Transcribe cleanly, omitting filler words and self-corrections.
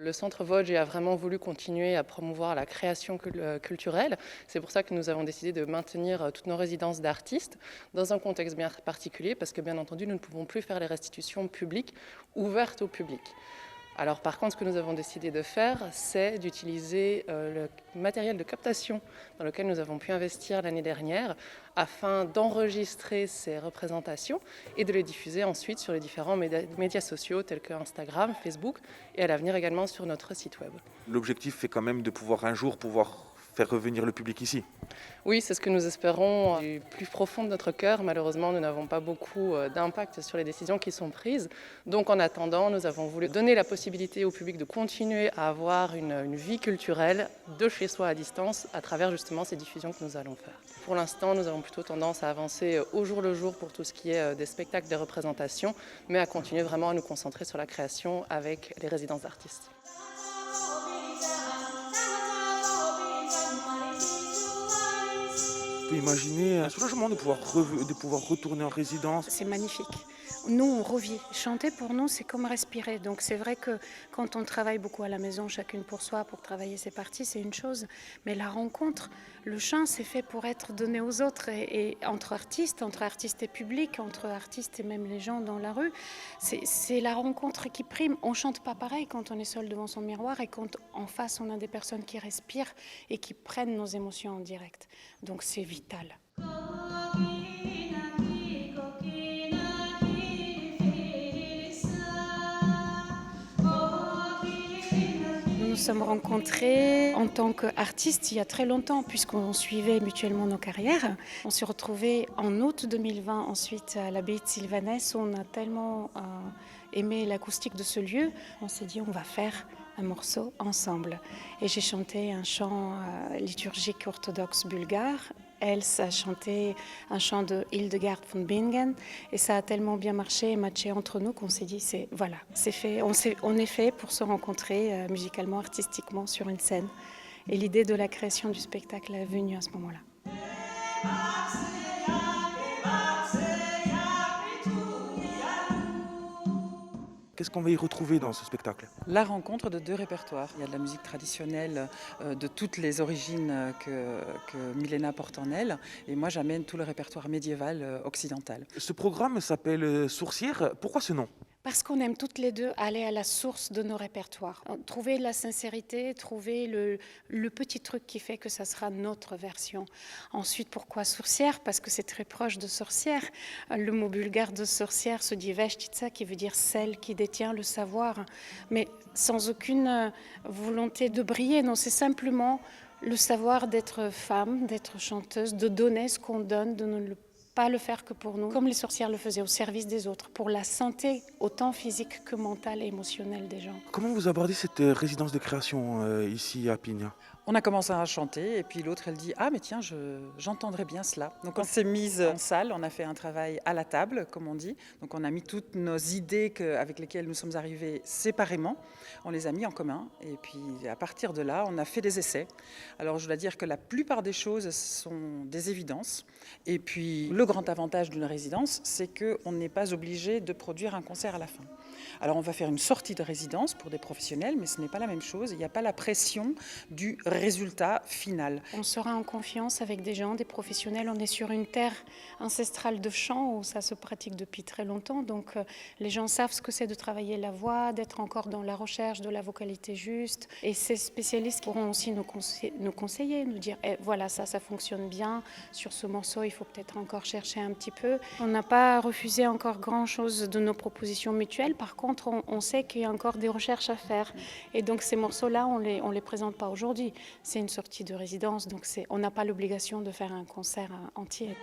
Le Centre Vosges a vraiment voulu continuer à promouvoir la création culturelle. C'est pour ça que nous avons décidé de maintenir toutes nos résidences d'artistes dans un contexte bien particulier parce que bien entendu nous ne pouvons plus faire les restitutions publiques ouvertes au public. Alors par contre, ce que nous avons décidé de faire, c'est d'utiliser le matériel de captation dans lequel nous avons pu investir l'année dernière afin d'enregistrer ces représentations et de les diffuser ensuite sur les différents médias sociaux tels que Instagram, Facebook et à l'avenir également sur notre site web. L'objectif est quand même de pouvoir un jour faire revenir le public ici. Oui, c'est ce que nous espérons du plus profond de notre cœur. Malheureusement, nous n'avons pas beaucoup d'impact sur les décisions qui sont prises. Donc en attendant, nous avons voulu donner la possibilité au public de continuer à avoir une vie culturelle de chez soi à distance à travers justement ces diffusions que nous allons faire. Pour l'instant, nous avons plutôt tendance à avancer au jour le jour pour tout ce qui est des spectacles, des représentations, mais à continuer vraiment à nous concentrer sur la création avec les résidences d'artistes. On peut imaginer un soulagement de pouvoir retourner en résidence. C'est magnifique. Nous, on revit. Chanter, pour nous, c'est comme respirer. Donc c'est vrai que quand on travaille beaucoup à la maison, chacune pour soi, pour travailler ses parties, c'est une chose. Mais la rencontre, le chant, c'est fait pour être donné aux autres. Et entre artistes et publics, entre artistes et même les gens dans la rue, c'est la rencontre qui prime. On chante pas pareil quand on est seul devant son miroir et quand en face, on a des personnes qui respirent et qui prennent nos émotions en direct. Donc c'est vital. Nous nous sommes rencontrés en tant qu'artistes il y a très longtemps, puisqu'on suivait mutuellement nos carrières. On s'est retrouvés en août 2020, ensuite à l'abbaye de Sylvanès, où on a tellement aimé l'acoustique de ce lieu. On s'est dit, on va faire un morceau ensemble. Et j'ai chanté un chant liturgique orthodoxe bulgare. Elle, ça a chanté un chant de Hildegard von Bingen et ça a tellement bien marché et matché entre nous qu'on s'est dit, c'est fait. On est fait pour se rencontrer musicalement, artistiquement sur une scène. Et l'idée de la création du spectacle est venue à ce moment-là. Qu'est-ce qu'on va y retrouver dans ce spectacle? La rencontre de deux répertoires. Il y a de la musique traditionnelle de toutes les origines que Milena porte en elle. Et moi, j'amène tout le répertoire médiéval occidental. Ce programme s'appelle Sourcière. Pourquoi ce nom? Parce qu'on aime toutes les deux aller à la source de nos répertoires. Trouver la sincérité, trouver le petit truc qui fait que ça sera notre version. Ensuite, pourquoi sourcière? Parce que c'est très proche de sorcière. Le mot bulgare de sorcière se dit veshtitsa, qui veut dire celle qui détient le savoir. Mais sans aucune volonté de briller, non, c'est simplement le savoir d'être femme, d'être chanteuse, de donner ce qu'on donne, de ne pas le faire que pour nous, comme les sorcières le faisaient, au service des autres, pour la santé, autant physique que mentale et émotionnelle des gens. Comment vous abordez cette résidence de création ici à Pigna? On a commencé à chanter et puis l'autre, elle dit « Ah mais tiens, j'entendrai bien cela ». Donc on s'est mise en salle, on a fait un travail à la table, comme on dit. Donc on a mis toutes nos idées avec lesquelles nous sommes arrivés séparément, on les a mis en commun. Et puis à partir de là, on a fait des essais. Alors je dois dire que la plupart des choses sont des évidences. Et puis le grand avantage d'une résidence, c'est qu'on n'est pas obligé de produire un concert à la fin. Alors on va faire une sortie de résidence pour des professionnels, mais ce n'est pas la même chose. Il n'y a pas la pression du résultat final. On sera en confiance avec des gens, des professionnels. On est sur une terre ancestrale de chant où ça se pratique depuis très longtemps. Donc les gens savent ce que c'est de travailler la voix, d'être encore dans la recherche de la vocalité juste. Et ces spécialistes pourront aussi nous conseiller, nous dire voilà, ça fonctionne bien. Sur ce morceau, il faut peut-être encore chercher un petit peu. On n'a pas refusé encore grand-chose de nos propositions mutuelles. Par contre, on sait qu'il y a encore des recherches à faire. Et donc ces morceaux-là, on les présente pas aujourd'hui. C'est une sortie de résidence, donc on n'a pas l'obligation de faire un concert entier.